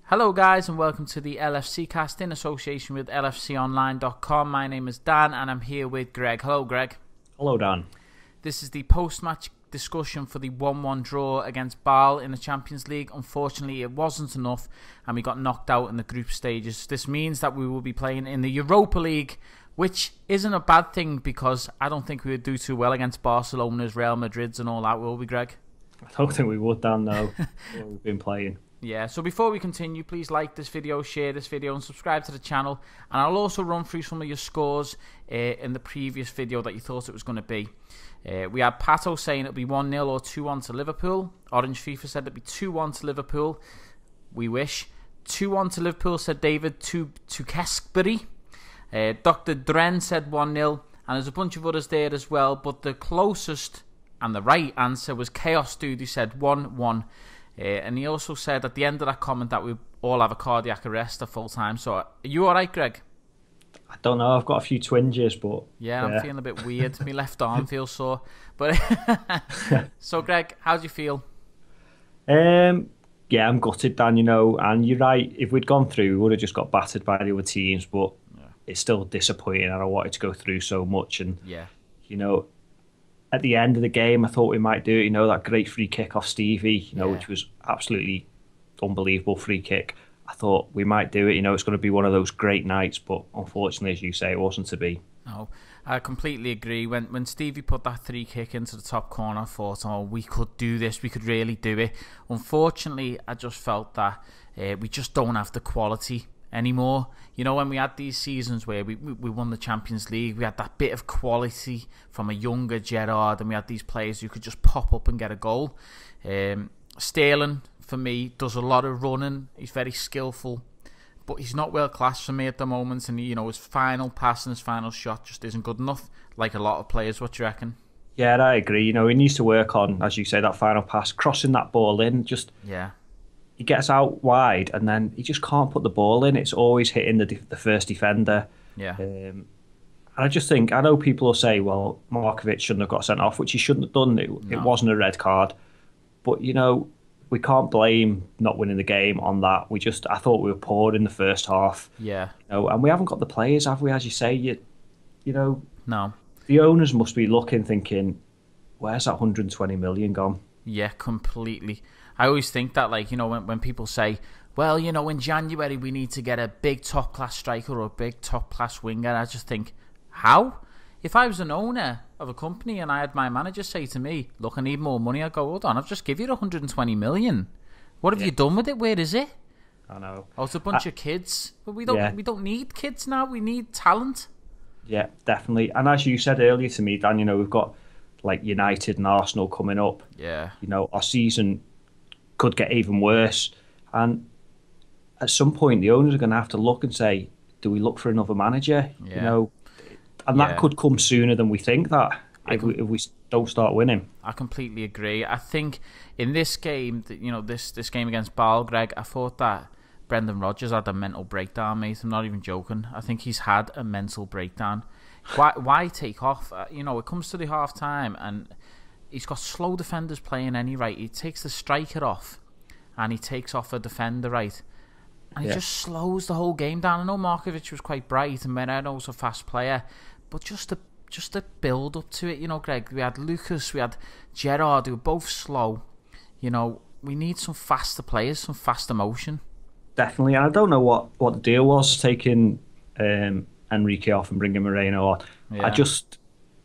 Hello guys and welcome to the LFC cast in association with LFConline.com. My name is Dan and I'm here with Greg. Hello Greg. Hello Dan. This is the post-match discussion for the 1-1 draw against Basel in the Champions League. Unfortunately it wasn't enough and we got knocked out in the group stages. This means that we will be playing in the Europa League, which isn't a bad thing because I don't think we would do too well against Barcelona's, Real Madrid's and all that, will we Greg? I don't think we would, Dan, though. We've been playing. Yeah, so before we continue, please like this video, share this video and subscribe to the channel. And I'll also run through some of your scores in the previous video that you thought it was going to be. We had Pato saying it'll be 1-0 or 2-1 to Liverpool. Orange FIFA said it'd be 2-1 to Liverpool. We wish. 2-1 to Liverpool, said David to Kesbury. Dr. Dren said 1-0. And there's a bunch of others there as well. But the closest and the right answer was Chaos Dude, who said 1-1. And he also said at the end of that comment that we all have a cardiac arrest at full time. So are you alright, Greg? I don't know, I've got a few twinges, but yeah, I'm feeling a bit weird. My left arm feels sore. But so Greg, how do you feel? Yeah, I'm gutted, Dan, you know, and you're right, if we'd gone through we would have just got battered by the other teams, but it's still disappointing and I wanted to go through so much. And you know, at the end of the game, I thought we might do it. You know, that great free kick off Stevie, you know, which was absolutely unbelievable free kick. I thought we might do it. You know, it's going to be one of those great nights, but unfortunately, as you say, it wasn't to be. No, I completely agree. When Stevie put that free kick into the top corner, I thought, oh, we could do this. We could really do it. Unfortunately, I just felt that we just don't have the quality anymore. You know, when we had these seasons where we won the Champions League, we had that bit of quality from a younger Gerrard, and we had these players who could just pop up and get a goal. Sterling, for me, does a lot of running. He's very skillful, but he's not world class for me at the moment. And you know, his final pass and his final shot just isn't good enough, like a lot of players. What do you reckon? Yeah, I agree. You know, he needs to work on, as you say, that final pass, crossing that ball in. Just he gets out wide and then he just can't put the ball in. It's always hitting the first defender. And I just think, I know people will say, well, Markovic shouldn't have got sent off, which he shouldn't have done. It wasn't a red card. But, you know, we can't blame not winning the game on that. I thought we were poor in the first half. You know, and we haven't got the players, have we? As you say, you know. No. The owners must be looking, thinking, where's that 120 million gone? Yeah, completely. I always think that, like, you know, when people say, well, you know, in January we need to get a big top-class striker or a big top-class winger, I just think, how? If I was an owner of a company and I had my manager say to me, look, I need more money, I'd go, hold on, I've just give you 120 million. What have you done with it? Where is it? I know. Oh, it's a bunch of kids. But we don't need kids now, we need talent. Yeah, definitely. And as you said earlier to me, Dan, you know, we've got like United and Arsenal coming up. You know, our season could get even worse, and at some point the owners are going to have to look and say, do we look for another manager? You know, and that could come sooner than we think, that if we don't start winning. I completely agree. I think in this game, you know, this game against Basel, Greg, I thought that Brendan Rodgers had a mental breakdown, mate. I'm not even joking. I think he's had a mental breakdown. Why take off? You know, it comes to the half time and he's got slow defenders playing any right. He takes the striker off and he takes off a defender right. And he just slows the whole game down. I know Markovic was quite bright and Moreno's a fast player, but just the build up to it, you know, Greg. We had Lucas, we had Gerrard, who were both slow. You know, we need some faster players, some faster motion. Definitely. And I don't know what the deal was, taking Enrique off and bringing Moreno on. I just...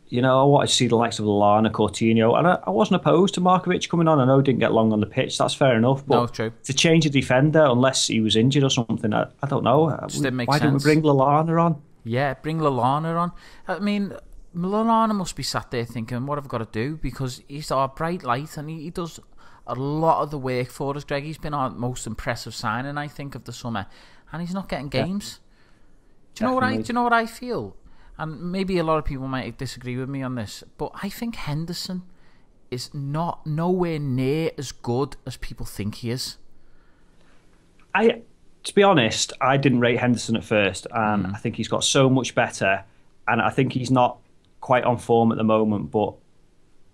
You know, I wanted to see the likes of Lallana, Coutinho, and I wasn't opposed to Markovic coming on. I know he didn't get long on the pitch, that's fair enough, but to change a defender, unless he was injured or something, I don't know. Why didn't we bring Lallana on? Yeah, bring Lallana on. I mean, Lallana must be sat there thinking, what have I got to do? Because he's our bright light and he does a lot of the work for us, Greg. He's been our most impressive signing, I think, of the summer, and he's not getting games. Do you know what I feel? And maybe a lot of people might disagree with me on this, but I think Henderson is nowhere near as good as people think he is. To be honest, I didn't rate Henderson at first, and I think he's got so much better, and I think he's not quite on form at the moment, but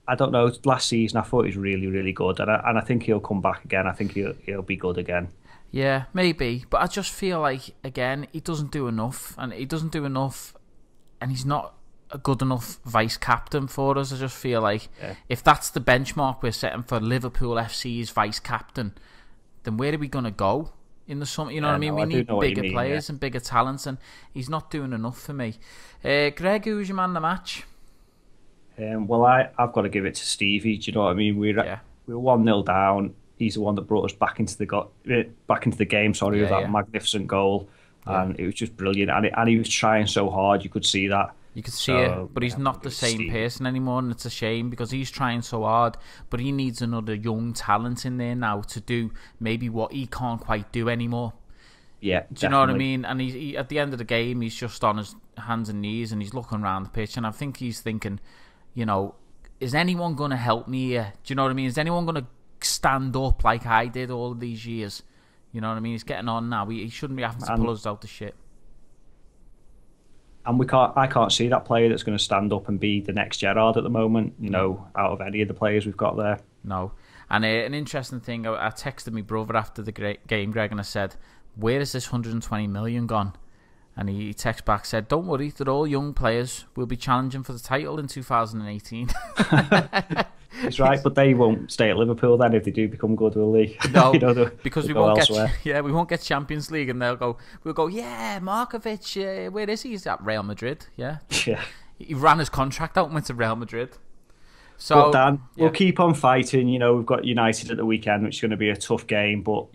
I don't know. Last season, I thought he was really, really good, and I think he'll come back again. I think he'll be good again. Yeah, maybe, but I just feel like again he doesn't do enough, and he's not a good enough vice captain for us. I just feel like if that's the benchmark we're setting for Liverpool FC's vice captain, then where are we going to go in the summer? You know what I mean? We need bigger players and bigger talents, and he's not doing enough for me. Greg, who's your man of the match? Well, I've got to give it to Stevie. Do you know what I mean? We were 1-0 down. He's the one that brought us back into the game. Sorry, with that magnificent goal, and it was just brilliant. And he was trying so hard. You could see that. You could see it, but he's not the same person anymore, and it's a shame because he's trying so hard. But he needs another young talent in there now to do maybe what he can't quite do anymore. Yeah, do you know what I mean? And he at the end of the game, he's just on his hands and knees, and he's looking around the pitch, and I think he's thinking, you know, is anyone going to help me here? Do you know what I mean? Is anyone going to stand up like I did all of these years? You know what I mean? He's getting on now. He shouldn't be having to pull us out the shit. And I can't see that player that's going to stand up and be the next Gerrard at the moment, you know, out of any of the players we've got there. No. And an interesting thing, I texted my brother after the game, Greg, and I said, where is this 120 million gone? And he texted back, said, don't worry, they're all young players. We'll be challenging for the title in 2018. That's right, but they won't stay at Liverpool then if they do become good, will they? No, because we won't get Champions League, and we'll go, yeah, Markovic, where is he? He's at Real Madrid, yeah. He ran his contract out and went to Real Madrid. So, but Dan, we'll keep on fighting. You know, we've got United at the weekend, which is going to be a tough game, but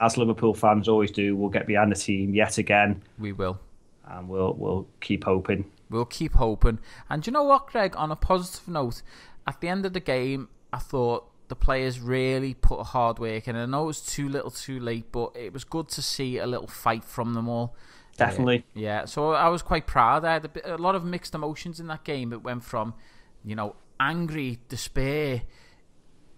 as Liverpool fans always do, we'll get behind the team yet again. We will. And we'll keep hoping. We'll keep hoping. And do you know what, Greg? On a positive note, at the end of the game, I thought the players really put hard work in. I know it was too little too late, but it was good to see a little fight from them all. Definitely. So I was quite proud. I had a lot of mixed emotions in that game. It went from, you know, angry, despair,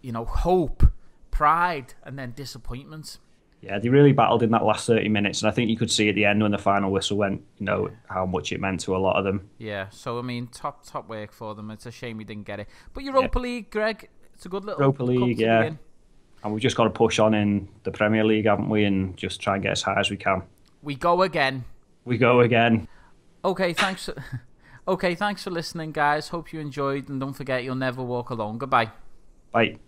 you know, hope, pride, and then disappointment. Yeah, they really battled in that last 30 minutes, and I think you could see at the end when the final whistle went, you know, how much it meant to a lot of them. Yeah, so I mean, top work for them. It's a shame we didn't get it. But Europa League, Greg, it's a good little Europa League, and we've just got to push on in the Premier League, haven't we, and just try and get as high as we can. We go again. Okay, thanks. Thanks for listening, guys. Hope you enjoyed, and don't forget, you'll never walk alone. Goodbye. Bye.